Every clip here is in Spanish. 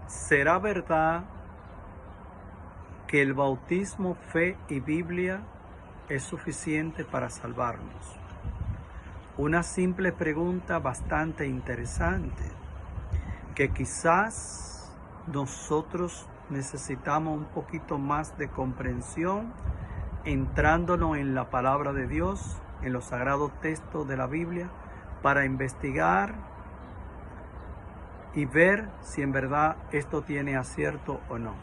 ¿Será verdad que el bautismo, fe y Biblia es suficiente para salvarnos? Una simple pregunta bastante interesante, que quizás nosotros necesitamos un poquito más de comprensión entrándonos en la palabra de Dios, en los sagrados textos de la Biblia, para investigar y ver si en verdad esto tiene acierto o no.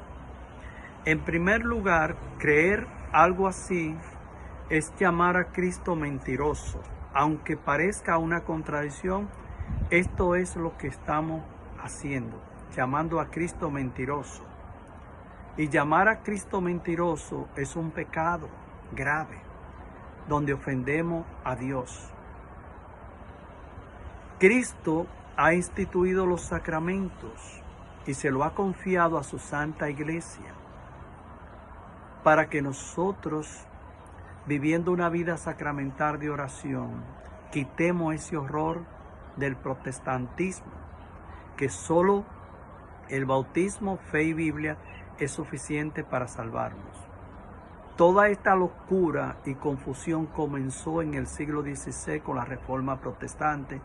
En primer lugar, creer algo así es llamar a Cristo mentiroso. Aunque parezca una contradicción, esto es lo que estamos haciendo, llamando a Cristo mentiroso. Y llamar a Cristo mentiroso es un pecado grave, donde ofendemos a Dios. Cristo ha instituido los sacramentos y se lo ha confiado a su Santa Iglesia para que nosotros, viviendo una vida sacramental de oración, quitemos ese horror del protestantismo, que solo el bautismo, fe y Biblia es suficiente para salvarnos. Toda esta locura y confusión comenzó en el siglo XVI con la Reforma Protestante,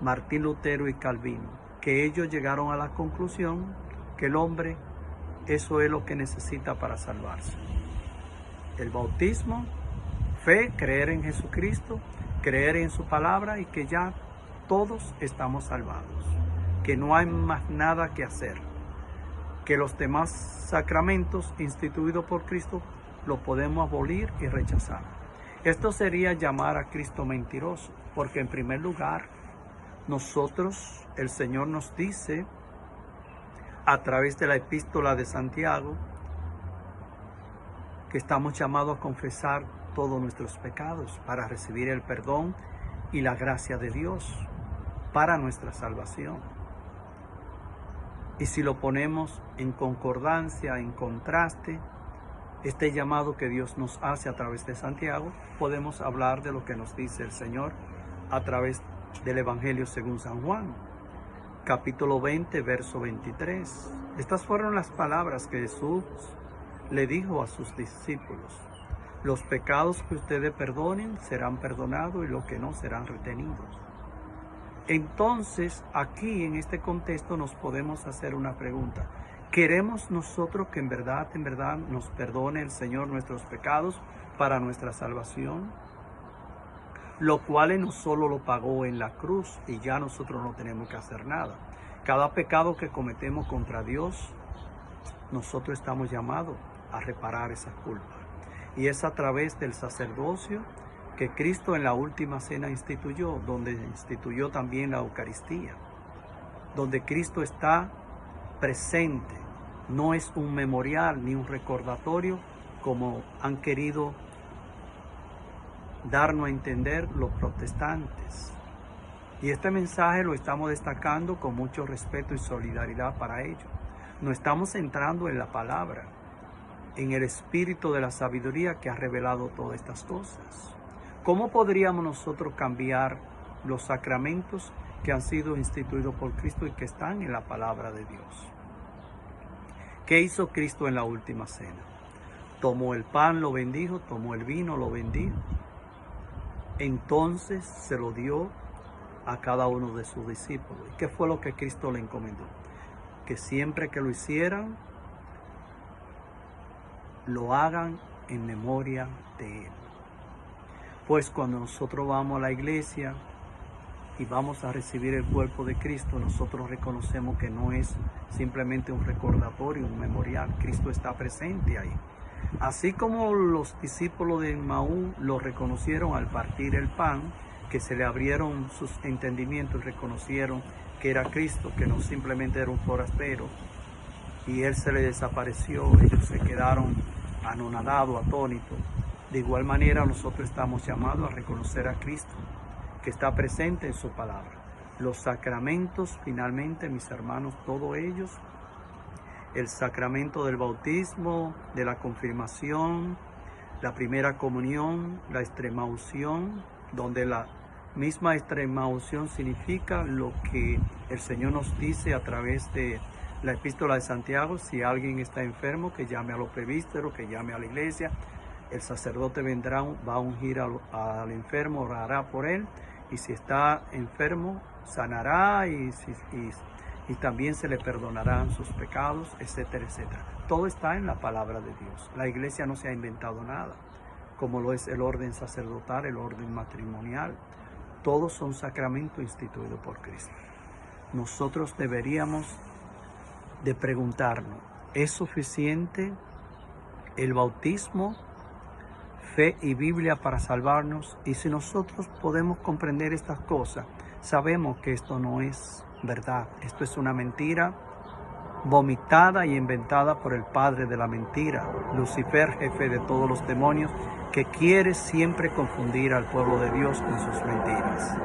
Martín Lutero y Calvino, que ellos llegaron a la conclusión que el hombre, eso es lo que necesita para salvarse. El bautismo, fe, creer en Jesucristo, creer en su palabra y que ya todos estamos salvados, que no hay más nada que hacer, que los demás sacramentos instituidos por Cristo los podemos abolir y rechazar. Esto sería llamar a Cristo mentiroso, porque en primer lugar, nosotros, el Señor nos dice a través de la epístola de Santiago que estamos llamados a confesar todos nuestros pecados para recibir el perdón y la gracia de Dios para nuestra salvación. Y si lo ponemos en concordancia, en contraste, este llamado que Dios nos hace a través de Santiago, podemos hablar de lo que nos dice el Señor a través del Evangelio según San Juan, capítulo 20, verso 23. Estas fueron las palabras que Jesús le dijo a sus discípulos: los pecados que ustedes perdonen serán perdonados y los que no serán retenidos. Entonces, aquí en este contexto nos podemos hacer una pregunta. ¿Queremos nosotros que en verdad nos perdone el Señor nuestros pecados para nuestra salvación? Lo cual no solo lo pagó en la cruz y ya nosotros no tenemos que hacer nada. Cada pecado que cometemos contra Dios, nosotros estamos llamados a reparar esa culpa. Y es a través del sacerdocio que Cristo en la última cena instituyó, donde instituyó también la Eucaristía, donde Cristo está presente. No es un memorial ni un recordatorio como han querido darnos a entender los protestantes. Y este mensaje lo estamos destacando con mucho respeto y solidaridad para ellos. No estamos entrando en la palabra, en el espíritu de la sabiduría que ha revelado todas estas cosas. ¿Cómo podríamos nosotros cambiar los sacramentos que han sido instituidos por Cristo y que están en la palabra de Dios? ¿Qué hizo Cristo en la última cena? Tomó el pan, lo bendijo, tomó el vino, lo bendijo. Entonces se lo dio a cada uno de sus discípulos. ¿Y qué fue lo que Cristo le encomendó? Que siempre que lo hicieran, lo hagan en memoria de Él. Pues cuando nosotros vamos a la iglesia y vamos a recibir el cuerpo de Cristo, nosotros reconocemos que no es simplemente un recordatorio, un memorial. Cristo está presente ahí. Así como los discípulos de Maús lo reconocieron al partir el pan, que se le abrieron sus entendimientos y reconocieron que era Cristo, que no simplemente era un forastero, y Él se le desapareció, ellos se quedaron anonadados, atónitos. De igual manera nosotros estamos llamados a reconocer a Cristo, que está presente en su palabra. Los sacramentos, finalmente, mis hermanos, todos ellos, el sacramento del bautismo, de la confirmación, la primera comunión, la extrema unción, donde misma extrema unción significa lo que el Señor nos dice a través de la epístola de Santiago: si alguien está enfermo, que llame a los presbíteros, que llame a la iglesia. El sacerdote vendrá, va a ungir al enfermo, orará por él, y si está enfermo, sanará, y también se le perdonarán sus pecados, etcétera, etcétera. Todo está en la palabra de Dios. La iglesia no se ha inventado nada, como lo es el orden sacerdotal, el orden matrimonial. Todos son sacramentos instituidos por Cristo. Nosotros deberíamos de preguntarnos: ¿es suficiente el bautismo, fe y Biblia para salvarnos? Y si nosotros podemos comprender estas cosas, sabemos que esto no es verdad. Esto es una mentira vomitada y inventada por el padre de la mentira, Lucifer, jefe de todos los demonios, que quiere siempre confundir al pueblo de Dios con sus mentiras.